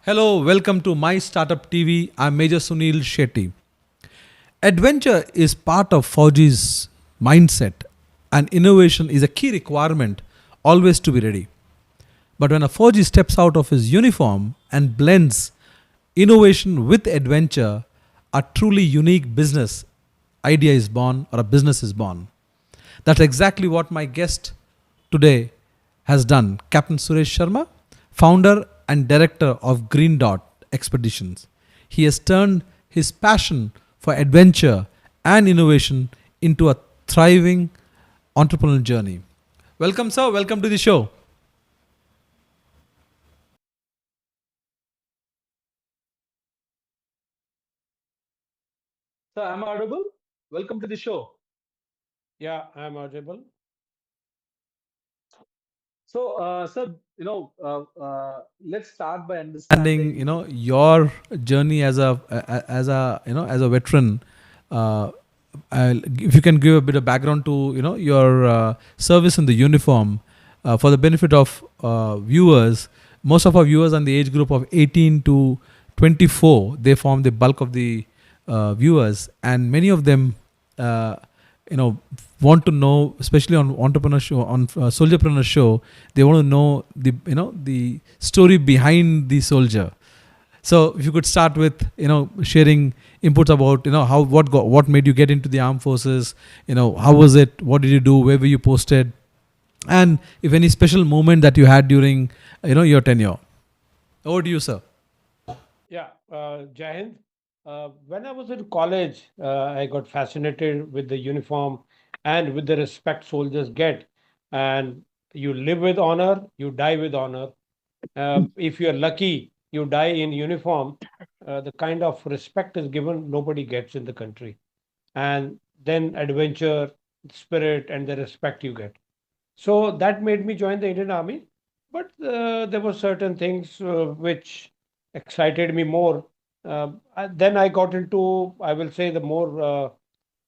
Hello, welcome to My Startup TV. I'm Major Sunil Shetty. Adventure is part of Fauji's mindset, and innovation is a key requirement always to be ready. But when a Fauji steps out of his uniform and blends innovation with adventure, a truly unique business idea is born or a business is born. That's exactly what my guest today has done. Captain Suresh Sharma, founder and director of Green Dot Expeditions. He has turned his passion for adventure and innovation into a thriving entrepreneurial journey. Welcome, sir. Welcome to the show. Sir, am I audible? Welcome to the show. Yeah, I'm audible. So, sir, let's start by understanding, your journey as a veteran. Uh, if you can give a bit of background to, your service in the uniform, for the benefit of viewers. Most of our viewers are in the age group of 18 to 24. They form the bulk of the viewers, and many of them, uh, you know, want to know, especially on entrepreneur show, on soldierpreneur show, they want to know the story behind the soldier. So if you could start with sharing inputs about how what made you get into the armed forces, how was it, what did you do, where were you posted, and if any special moment that you had during your tenure. Over to you, sir. Yeah, Jai Hind. When I was in college, I got fascinated with the uniform and with the respect soldiers get. And you live with honor, you die with honor. If you're lucky, you die in uniform. The kind of respect is given, nobody gets in the country. And then adventure, spirit, and the respect you get. So that made me join the Indian Army. But there were certain things which excited me more. Then I got into, I will say, the more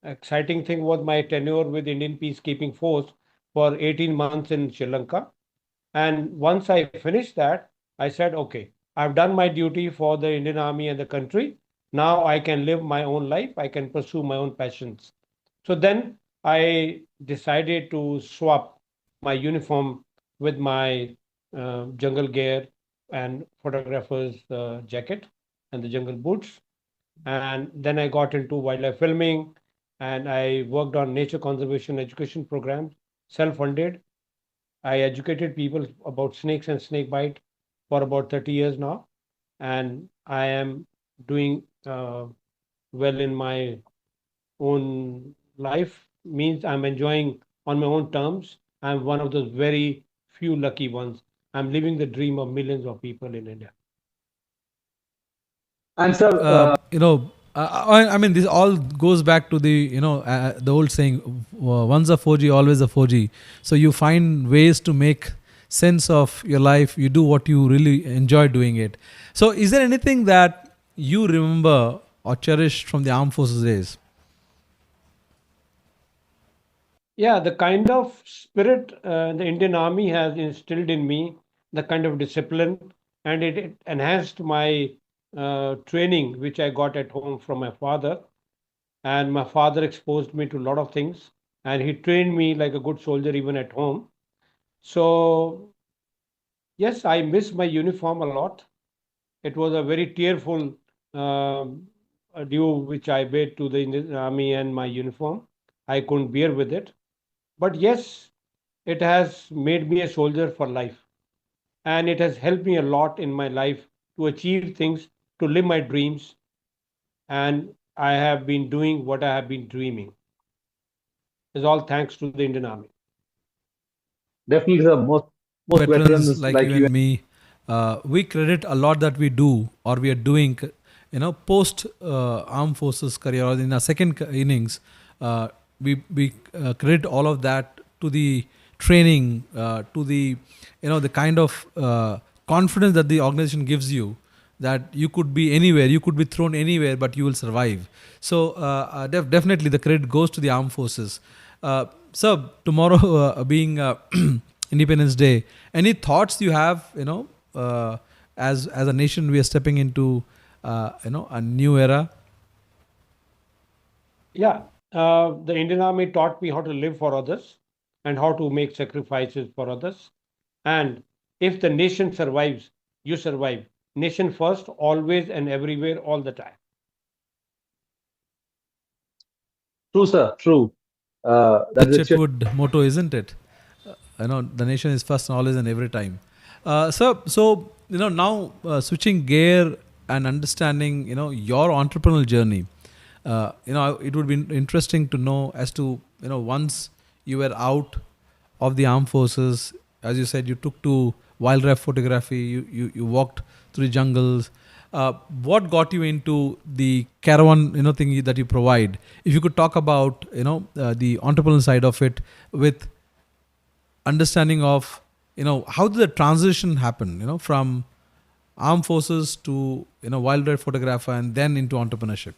exciting thing was my tenure with Indian Peacekeeping Force for 18 months in Sri Lanka. And once I finished that, I said, okay, I've done my duty for the Indian Army and the country. Now I can live my own life. I can pursue my own passions. So then I decided to swap my uniform with my jungle gear and photographer's jacket and the jungle boots. And then I got into wildlife filming and I worked on nature conservation education programs, self-funded. I educated people about snakes and snake bite for about 30 years now. And I am doing well in my own life, means I'm enjoying on my own terms. I'm one of those very few lucky ones. I'm living the dream of millions of people in India. And sir, I mean, this all goes back to the old saying, "Once a 4G, always a 4G." So you find ways to make sense of your life. You do what you really enjoy doing it. So, is there anything that you remember or cherish from the armed forces days? Yeah, the kind of spirit the Indian Army has instilled in me, the kind of discipline, and it enhanced my training, which I got at home from my father. And my father exposed me to a lot of things, and he trained me like a good soldier even at home. So, yes, I miss my uniform a lot. It was a very tearful due which I paid to the Indian Army and my uniform. I couldn't bear with it. But yes, it has made me a soldier for life. And it has helped me a lot in my life to achieve things, to live my dreams. And I have been doing what I have been dreaming. It's all thanks to the Indian Army. Definitely, sir. Most veterans like you and me, we credit a lot that we do or we are doing, post armed forces career or in our second innings. We credit all of that to the training, to the the kind of confidence that the organization gives you, that you could be anywhere, you could be thrown anywhere, but you will survive. So definitely the credit goes to the armed forces. Sir, tomorrow being Independence Day, any thoughts you have, uh, as a nation we are stepping into a new era. Yeah, the Indian Army taught me how to live for others and how to make sacrifices for others. And if the nation survives, you survive. Nation first, always and everywhere, all the time. True, sir. True. That's the Churchwood motto, isn't it? The nation is first, always, and every time. So now switching gear and understanding, your entrepreneurial journey. It would be interesting to know as to, once you were out of the armed forces, as you said, you took to wildlife photography. You walked through the jungles. What got you into the caravan, thing that you provide? If you could talk about, the entrepreneurial side of it, with understanding of, how did the transition happen, from armed forces to, wildlife photographer and then into entrepreneurship.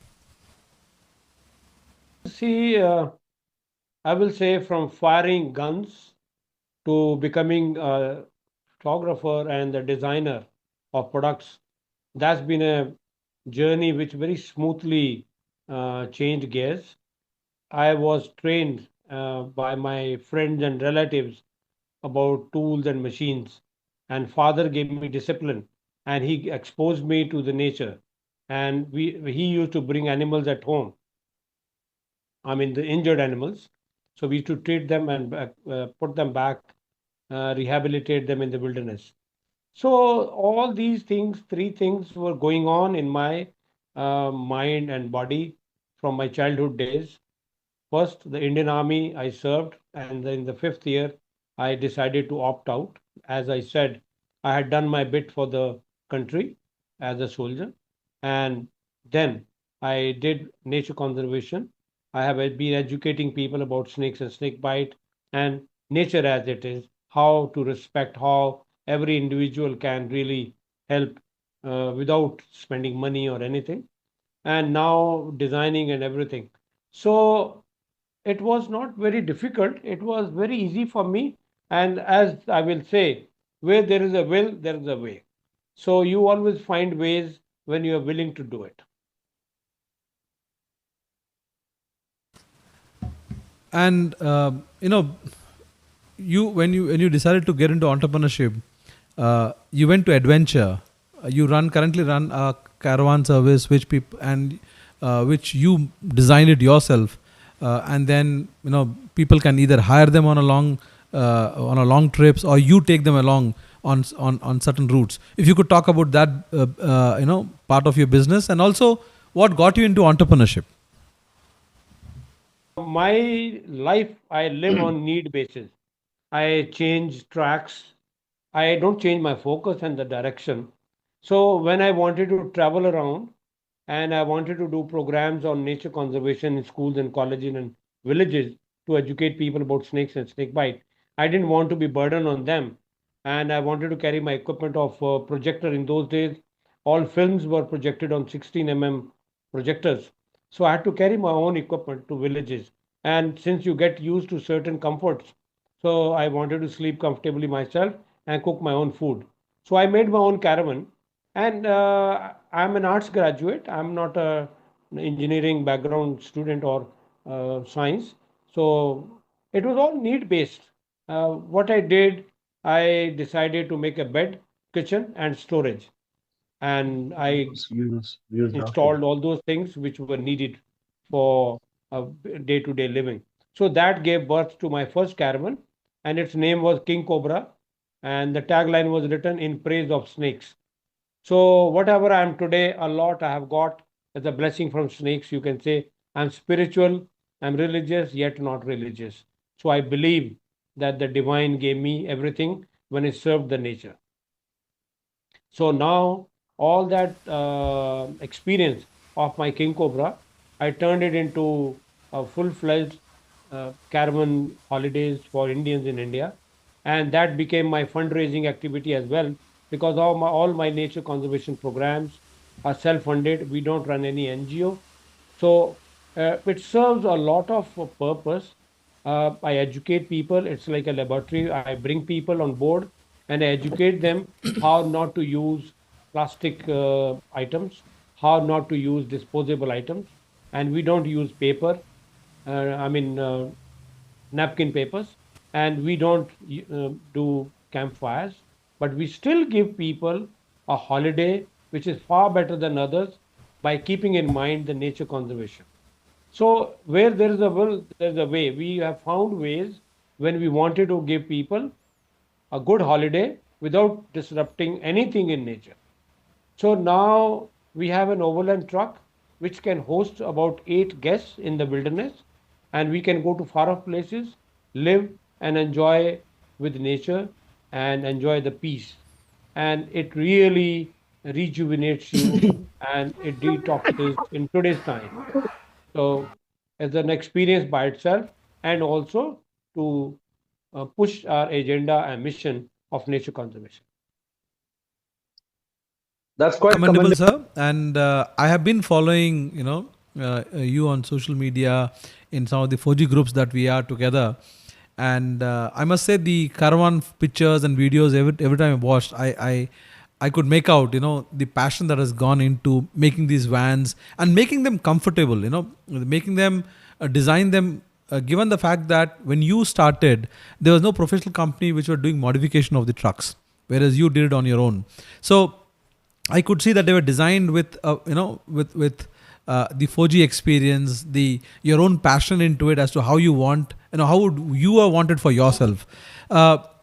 See, I will say from firing guns to becoming a photographer and the designer of products, that's been a journey which very smoothly changed gears. I was trained by my friends and relatives about tools and machines, and father gave me discipline, and he exposed me to the nature. And he used to bring animals at home. I mean the injured animals. So we used to treat them and put them back, rehabilitate them in the wilderness. So all these things, three things were going on in my mind and body from my childhood days. First, the Indian Army I served, and in the fifth year, I decided to opt out. As I said, I had done my bit for the country as a soldier, and then I did nature conservation. I have been educating people about snakes and snake bite and nature as it is, how to respect, how every individual can really help without spending money or anything, and now designing and everything. So it was not very difficult. It was very easy for me. And as I will say, where there is a will, there is a way. So you always find ways when you are willing to do it. And you when you decided to get into entrepreneurship, you went to adventure. You currently run a caravan service, which people and which you designed it yourself, and then people can either hire them on a long trips, or you take them along on certain routes. If you could talk about that, part of your business, and also what got you into entrepreneurship. My life, I live on need basis. I change tracks. I don't change my focus and the direction. So when I wanted to travel around and I wanted to do programs on nature conservation in schools and colleges and villages to educate people about snakes and snake bite, I didn't want to be burden on them, and I wanted to carry my equipment of projector. In those days, all films were projected on 16 projectors, so I had to carry my own equipment to villages. And since you get used to certain comforts, so I wanted to sleep comfortably myself and cook my own food. So I made my own caravan, and I'm an arts graduate. I'm not an engineering background student or science. So it was all need based. What I did, I decided to make a bed, kitchen, and storage. And I installed all those things which were needed for day to day living. So that gave birth to my first caravan, and its name was King Cobra. And the tagline was written in praise of snakes. So whatever I am today, a lot I have got as a blessing from snakes. You can say I'm spiritual, I'm religious, yet not religious. So I believe that the divine gave me everything when it served the nature. So now all that experience of my King Cobra, I turned it into a full-fledged caravan holidays for Indians in India, and that became my fundraising activity as well, because all my nature conservation programs are self-funded. We don't run any NGO, so it serves a lot of purpose. I educate people. It's like a laboratory. I bring people on board and I educate them how not to use plastic items, how not to use disposable items, and we don't use paper. I mean, napkin papers, and we don't do campfires, but we still give people a holiday which is far better than others by keeping in mind the nature conservation. So, where there is a will, there is a way. We have found ways when we wanted to give people a good holiday without disrupting anything in nature. So now we have an overland truck which can host about 8 guests in the wilderness, and we can go to far off places, live and enjoy with nature and enjoy the peace. And it really rejuvenates you and it detoxes in today's time. So, as an experience by itself, and also to push our agenda and mission of nature conservation. That's quite Commendable, commendable. sir. And I have been following, you on social media in some of the 4G groups that we are together. And I must say the caravan pictures and videos every time I watched, I could make out, the passion that has gone into making these vans and making them comfortable, making them, design them. Given the fact that when you started, there was no professional company which were doing modification of the trucks, whereas you did it on your own. So I could see that they were designed with the 4G experience, the your own passion into it as to how you want, how would you want it for yourself.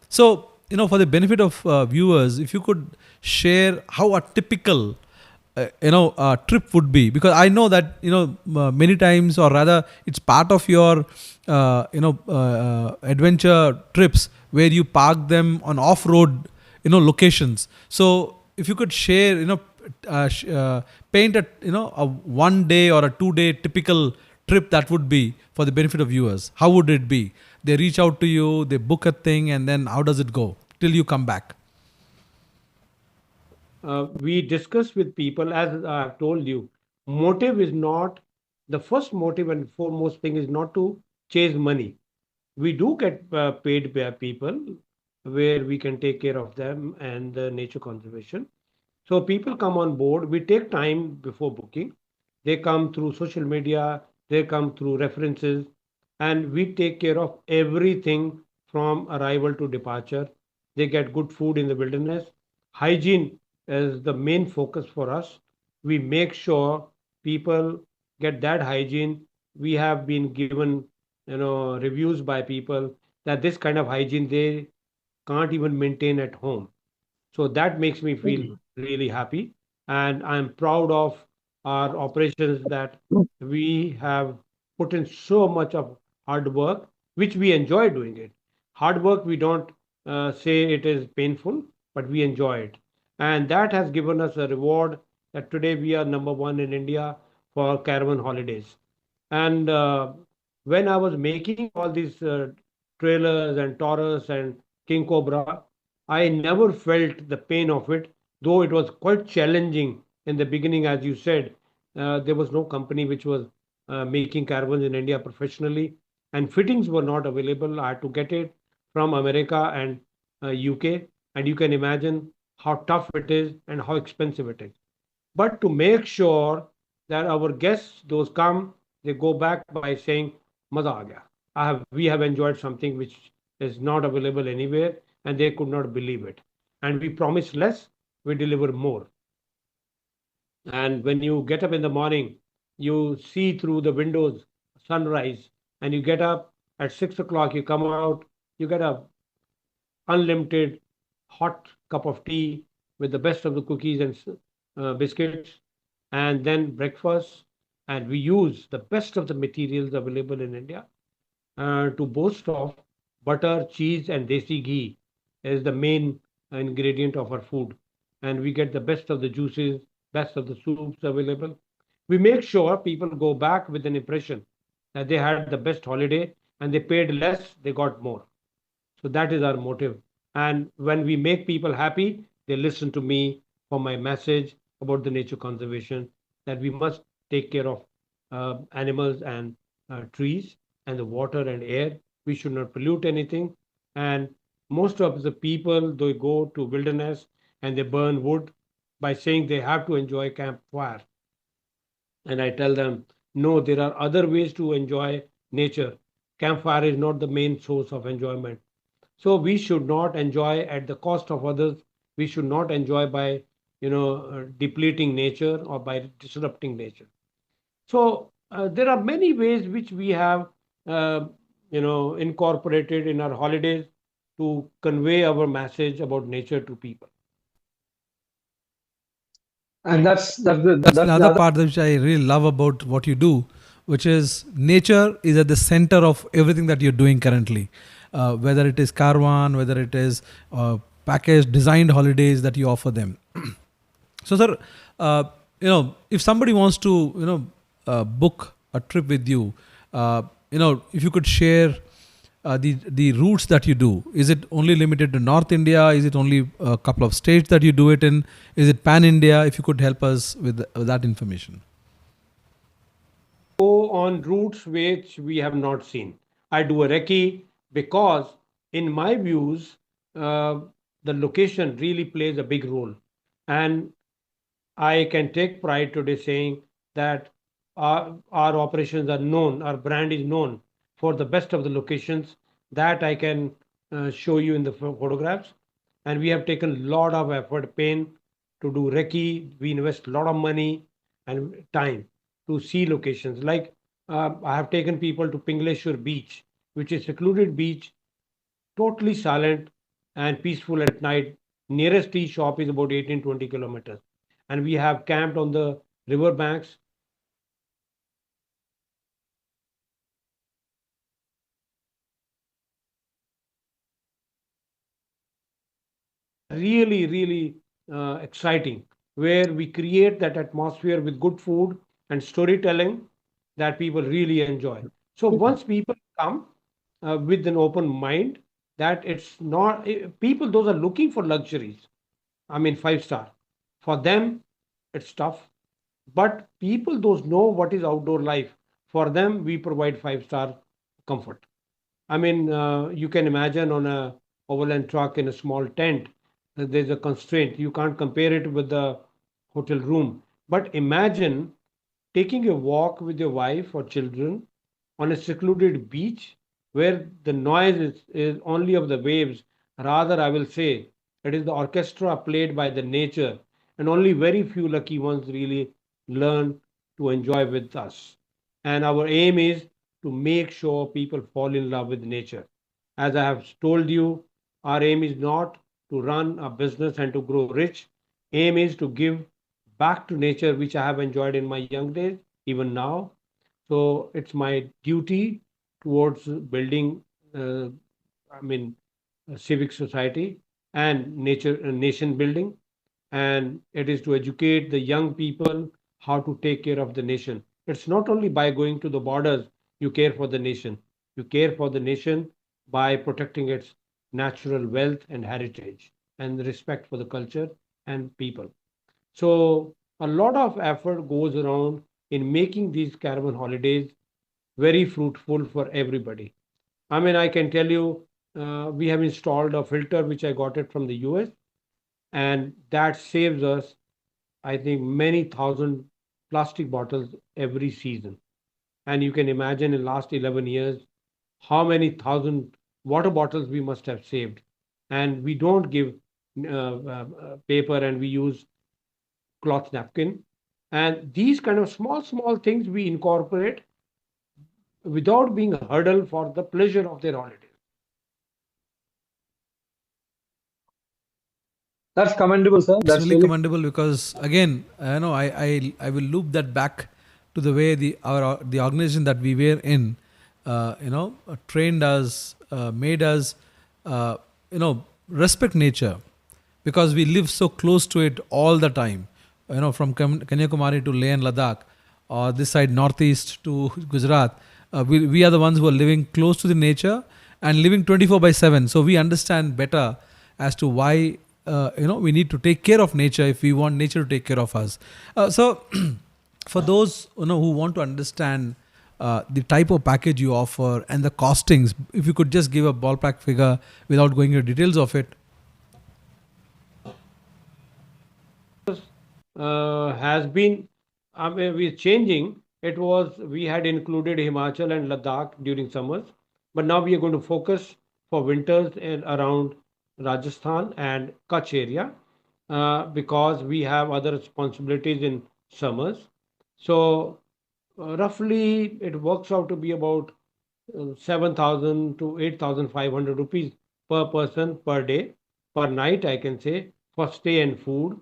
So for the benefit of viewers, if you could share how a typical trip would be, because I know that many times, or rather it's part of your adventure trips where you park them on off road locations. So if you could share, paint a 1 day or a 2 day typical trip, that would be for the benefit of viewers. How would it be? They reach out to you, they book a thing, and then how does it go till you come back? We discuss with people, as I have told you, motive is not the first motive and foremost thing is not to chase money. We do get paid by people where we can take care of them and the nature conservation. So people come on board. We take time before booking. They come through social media, they come through references, and we take care of everything from arrival to departure. They get good food in the wilderness. Hygiene is the main focus for us. We make sure people get that hygiene. We have been given, reviews by people that this kind of hygiene they can't even maintain at home. So that makes me feel really happy. And I'm proud of our operations that we have put in so much of hard work, which we enjoy doing it. Hard work, we don't say it is painful, but we enjoy it. And that has given us a reward that today we are number one in India for caravan holidays. And when I was making all these trailers and Taurus and King Cobra, I never felt the pain of it, though it was quite challenging in the beginning. As you said, there was no company which was making caravans in India professionally, and fittings were not available. I had to get it from America and UK, and you can imagine how tough it is and how expensive it is. But to make sure that our guests, those come, they go back by saying, "Maza aa gaya." We have enjoyed something which is not available anywhere, and they could not believe it. And we promise less, we deliver more. And when you get up in the morning, you see through the windows sunrise, and you get up at 6 o'clock, you come out, you get a unlimited hot cup of tea with the best of the cookies and biscuits, and then breakfast. And we use the best of the materials available in India to boast of butter, cheese, and desi ghee is the main ingredient of our food. And we get the best of the juices, best of the soups available. We make sure people go back with an impression that they had the best holiday and they paid less, they got more. So that is our motive. And when we make people happy, they listen to me for my message about the nature conservation, that we must take care of animals and trees and the water and air. We should not pollute anything. And most of the people, they go to wilderness and they burn wood. by saying they have to enjoy campfire. And I tell them, no, there are other ways to enjoy nature. Campfire is not the main source of enjoyment. So we should not enjoy at the cost of others. We should not enjoy by, depleting nature or by disrupting nature. So there are many ways which we have, uh, incorporated in our holidays to convey our message about nature to people. And That's that's the another other. part which I really love about what you do, which is nature is at the center of everything that you're doing currently. Whether it is Caravan, whether it is packaged, designed holidays that you offer them. So, sir, if somebody wants to, book a trip with you, if you could share the routes that you do. Is it only limited to North India? Is it only a couple of states that you do it in? Is it pan India? If you could help us with that information. Go on routes which we have not seen. I do a recce because, in my views, uh, the location really plays a big role. And I can take pride today saying that our operations are known, our brand is known for the best of the locations that I can show you in the photographs. And we have taken a lot of effort, pain to do recce. We invest a lot of money and time to see locations. Like I have taken people to Pingleshwar Beach, which is secluded beach, totally silent and peaceful at night. Nearest tea shop is about 18-20 kilometers. And we have camped on the river banks. Really, really exciting, where we create that atmosphere with good food and storytelling that people really enjoy. So once people come with an open mind, that it's not people, those are looking for luxuries. I mean, 5 star. For them, it's tough. But people, those know what is outdoor life. For them, we provide 5 star comfort. I mean, you can imagine on a overland truck in a small tent, there's a constraint. You can't compare it with the hotel room. But imagine taking a walk with your wife or children on a secluded beach where the noise is only of the waves. Rather, I will say it is the orchestra played by the nature, and only very few lucky ones really learn to enjoy with us. And our aim is to make sure people fall in love with nature. As I have told you, our aim is not to run a business and to grow rich. Aim is to give back to nature, which I have enjoyed in my young days, even now. So it's my duty towards building, I mean, a civic society and nature, nation building. And it is to educate the young people how to take care of the nation. It's not only by going to the borders you care for the nation. You care for the nation by protecting its natural wealth and heritage and respect for the culture and people. So a lot of effort goes around in making these caravan holidays very fruitful for everybody. I mean, I can tell you, we have installed a filter which I got it from the US, and that saves us, I think, many thousand plastic bottles every season. And you can imagine in last 11 years how many thousand water bottles we must have saved. And we don't give paper, and we use cloth napkin. And these kind of small, small things we incorporate without being a hurdle for the pleasure of their holidays. That's commendable, sir. It's That's really really. commendable because again, I will loop that back to the way the organization that we were in, trained us, made us, respect nature, because we live so close to it all the time. From Kanyakumari to Leh and Ladakh, or this side northeast to Gujarat, we are the ones who are living close to the nature and living 24/7. So we understand better as to why we need to take care of nature if we want nature to take care of us. So for those who want to understand the type of package you offer and the costings, if you could just give a ballpark figure without going into details of it. has been, I mean, we're changing. It was, we had included Himachal and Ladakh during summers, but now we are going to focus for winters in around Rajasthan and Kutch area, because we have other responsibilities in summers. So roughly it works out to be about 7,000 to 8,500 rupees per person per day, per night, I can say, for stay and food.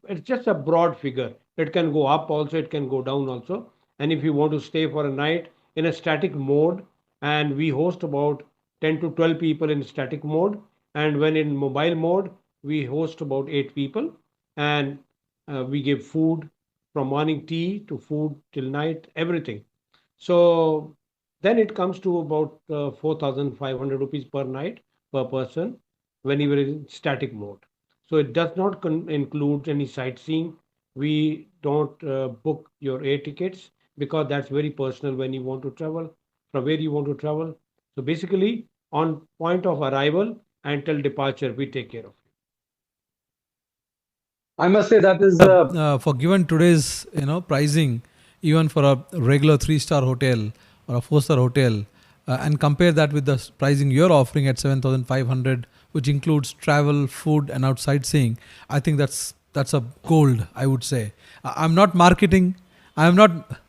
It's just a broad figure. It can go up also, it can go down also. And if you want to stay for a night in a static mode, and we host about 10 to 12 people in static mode, and when in mobile mode, we host about 8 people, and we give food from morning tea to food till night, everything. So then it comes to about 4,500 rupees per night per person when you are in static mode. So it does not include any sightseeing. We don't book your air tickets because that's very personal when you want to travel, from where you want to travel. So basically, on point of arrival until departure, we take care of you. I must say that is For given today's pricing, even for a regular 3-star hotel or a 4-star hotel, and compare that with the pricing you're offering at 7,500, which includes travel, food, and outside seeing, I think that's a gold, I would say. I'm not marketing. I'm not.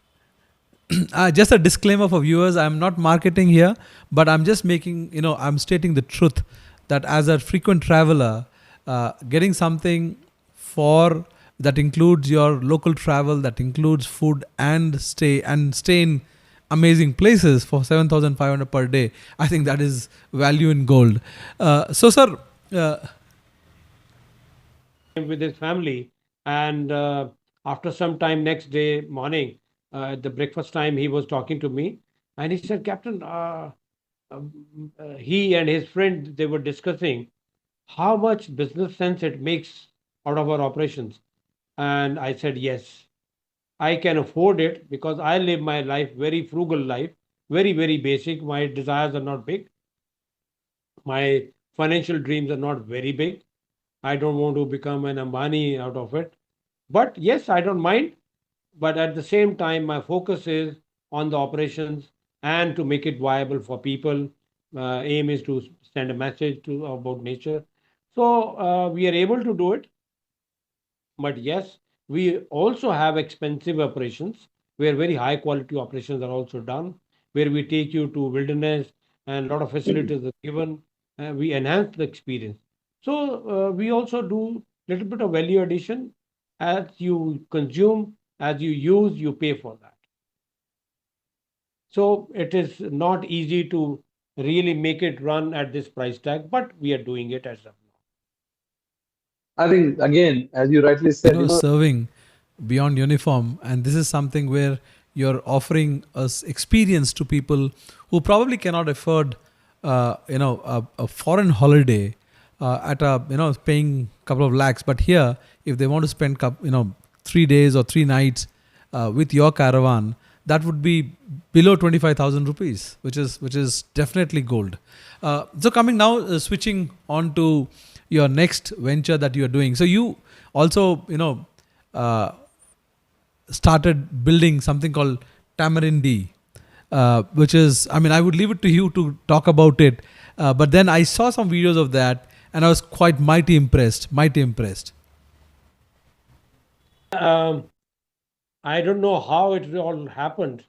Just a disclaimer for viewers, I'm not marketing here, but I'm just making, I'm stating the truth that as a frequent traveler, getting something for that includes your local travel, that includes food and stay in amazing places for 7,500 per day, I think that is value in gold. So sir, uh, With his family. And after some time, next day morning, at the breakfast time, he was talking to me, and he said, Captain, he and his friend, they were discussing how much business sense it makes out of our operations. And I said, yes, I can afford it because I live my life very frugal life, very, very basic. My desires are not big. My financial dreams are not very big. I don't want to become an Ambani out of it. But yes, I don't mind. But at the same time, my focus is on the operations and to make it viable for people. Aim is to send a message to about nature. So we are able to do it. But yes, we also have expensive operations where very high quality operations are also done, where we take you to wilderness and a lot of facilities are given. We enhance the experience. So we also do little bit of value addition. As you consume, as you use, you pay for that. So it is not easy to really make it run at this price tag, but we are doing it as of I think again, as you rightly said, serving beyond uniform, and this is something where you're offering us experience to people who probably cannot afford a foreign holiday at a paying couple of lakhs, but here if they want to spend 3 days or 3 nights with your caravan, that would be below 25,000 rupees, which is definitely gold. So coming now, switching on to your next venture that you are doing. So you also uh, started building something called Tamarindi, which is, I mean, I would leave it to you to talk about it. But then I saw some videos of that, and I was quite mighty impressed. Mighty impressed. now. I don't know how it all happened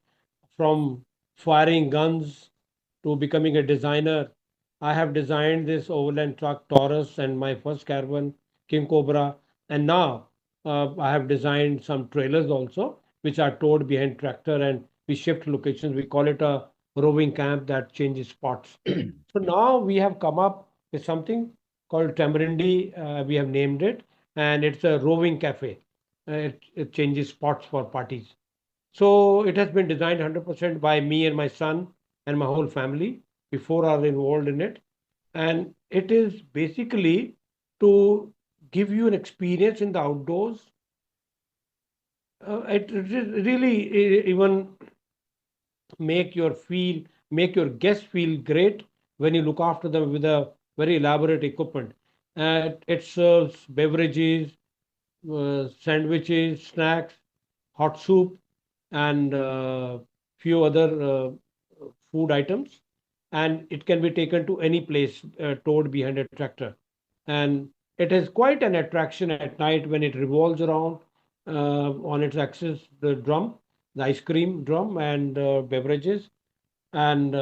from firing guns to becoming a designer. I have designed this overland truck Taurus and my first caravan King Cobra, and now I have designed some trailers also, which are towed behind tractor, and we shift locations. We call it a roving camp that changes spots. So now we have come up with something called Tamarindi. We have named it, and it's a roving cafe. It changes spots for parties. So it has been designed 100% by me and my son and my whole family. Before are involved in it. And it is basically to give you an experience in the outdoors. It really even make your guests feel great when you look after them with a very elaborate equipment. It serves beverages, sandwiches, snacks, hot soup, and few other food items. And it can be taken to any place towed behind a tractor. And it is quite an attraction at night when it revolves around on its axis, the drum, the ice cream drum, and beverages. And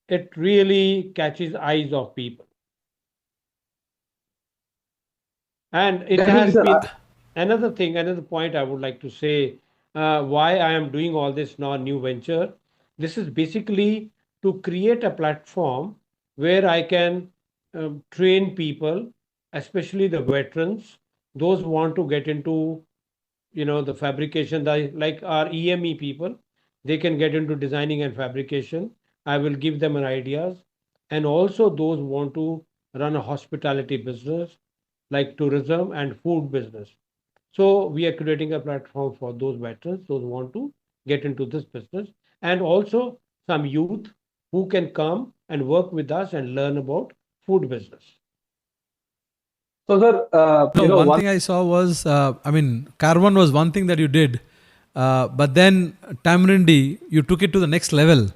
it really catches eyes of people. And it Definitely, has sir. been another thing, another point I would like to say why I am doing all this now new venture. This is basically to create a platform where I can train people, especially the veterans, those who want to get into the fabrication, like our EME people, they can get into designing and fabrication. I will give them an ideas, and also those who want to run a hospitality business like tourism and food business. So we are creating a platform for those veterans, those who want to get into this business, and also some youth who can come and work with us and learn about food business. So, sir, No, one one. thing I saw was, Caravan was one thing that you did, but then Tamarindi, you took it to the next level.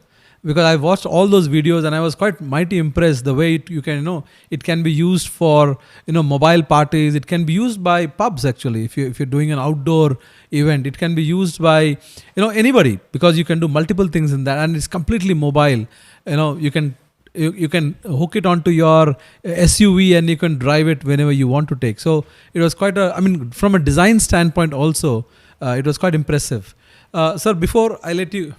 Because I watched all those videos and I was quite mighty impressed the way you can, it can be used for, mobile parties. It can be used by pubs actually. If you're doing an outdoor event, it can be used by, anybody, because you can do multiple things in that and it's completely mobile. You can hook it onto your SUV and you can drive it whenever you want to take. So it was quite from a design standpoint also, it was quite impressive. Sir, before I let you,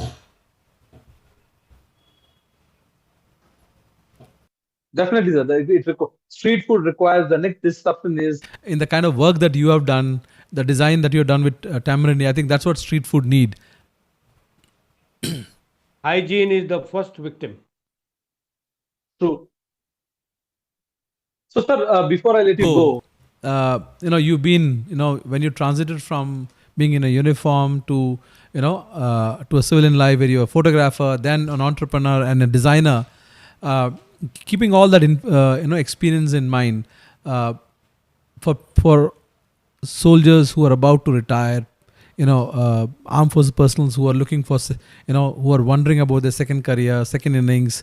Definitely, sir. Street food requires the next disruption is. in the kind of work that you have done, the design that you have done with Tamarind, I think that's what street food need. Hygiene is the first victim. True. So, sir, before I let you So, go, you've been, when you transited from being in a uniform to, to a civilian life where you're a photographer, then an entrepreneur and a designer, uh, keeping all that experience in mind, for soldiers who are about to retire, armed forces personnel who are looking for, who are wondering about their second career, second innings,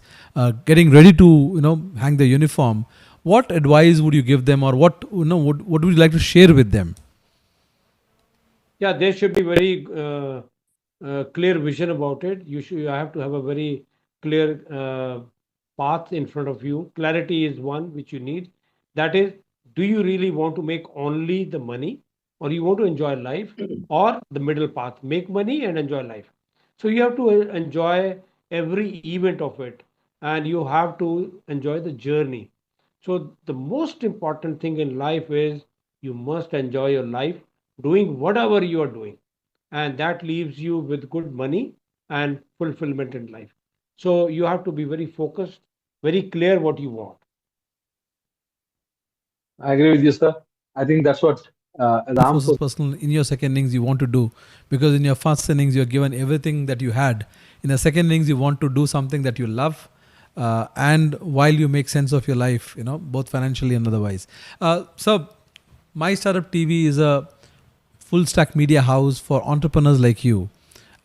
getting ready to, hang the uniform. What advice would you give them, or what would you like to share with them? Yeah, there should be very clear vision about it. You have to have a very clear path in front of you. Clarity is one which you need. That is, do you really want to make only the money, or you want to enjoy life, or the middle path, make money and enjoy life? So you have to enjoy every event of it, and you have to enjoy the journey. So the most important thing in life is you must enjoy your life doing whatever you are doing, and that leaves you with good money and fulfillment in life. So you have to be very focused, very clear what you want. I agree with you, sir. I think that's what Armed Ram. forces personnel in your second innings you want to do, because in your first innings you're given everything that you had. In the second innings you want to do something that you love, and while you make sense of your life, both financially and otherwise. So My Startup TV is a full stack media house for entrepreneurs like you.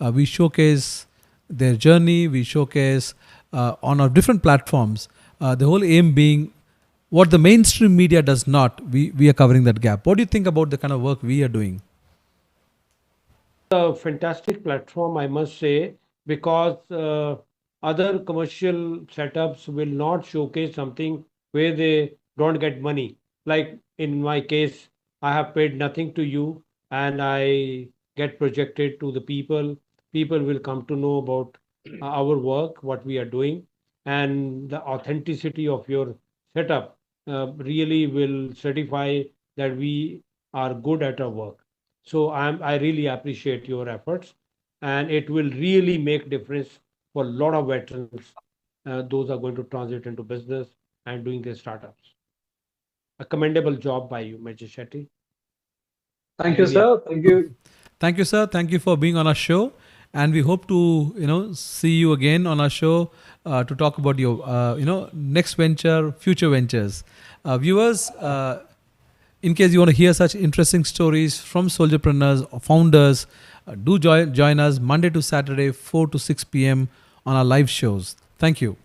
We showcase their journey, we showcase on our different platforms. The whole aim being what the mainstream media does not, we are covering that gap. What do you think about the kind of work we are doing? A fantastic platform, I must say, because other commercial setups will not showcase something where they don't get money. Like in my case, I have paid nothing to you and I get projected to the people. People will come to know about our work, what we are doing, and the authenticity of your setup really will certify that we are good at our work. So I really appreciate your efforts, and it will really make difference for a lot of veterans. Those are going to transit into business and doing their startups. A commendable job by you, Major Shetty. Thank you, Really, sir. Thank you. Thank you, sir. Thank you for being on our show, and we hope to see you again on our show to talk about your next venture, future ventures. Viewers, In case you want to hear such interesting stories from soldierpreneurs or founders, do join us Monday to Saturday, 4 to 6 p.m. on our live shows. Thank you.